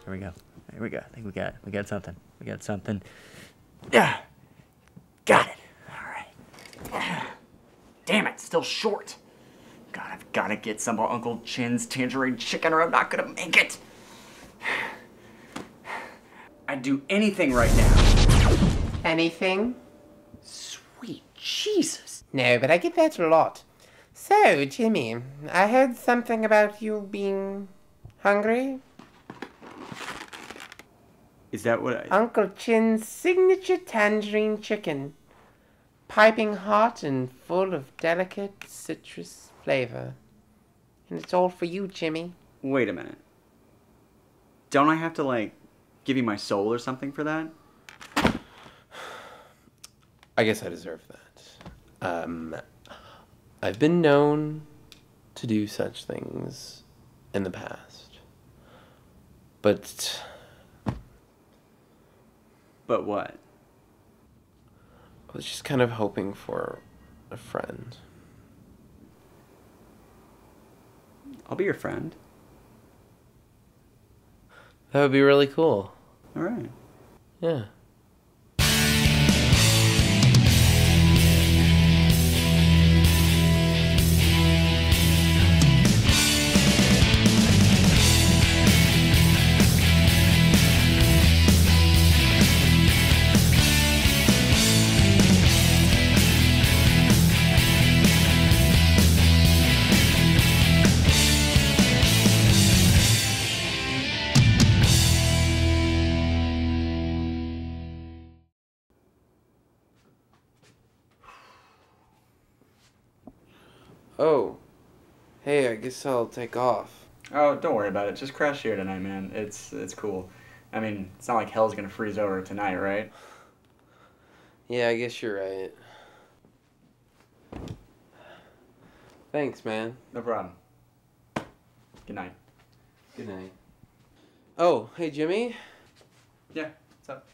Here we go. Here we go. I think we got something. We got something. Yeah. Got it. All right. Damn it, still short. God, I've got to get some of Uncle Chin's tangerine chicken or I'm not gonna make it. I'd do anything right now. Anything? Sweet Jesus. No, but I get that a lot. So, Jimmy, I heard something about you being hungry. Is that what Uncle Chin's signature tangerine chicken. Piping hot and full of delicate citrus flavor. And it's all for you, Jimmy. Wait a minute. Don't I have to, like, give you my soul or something for that? I guess I deserve that. I've been known to do such things in the past. But what? I was just kind of hoping for a friend. I'll be your friend. That would be really cool. All right. Yeah. Oh. Hey, I guess I'll take off. Oh, don't worry about it. Just crash here tonight, man. It's cool. I mean, it's not like hell's gonna freeze over tonight, right? Yeah, I guess you're right. Thanks, man. No problem. Good night. Good night. Oh, hey, Jimmy. Yeah, what's up?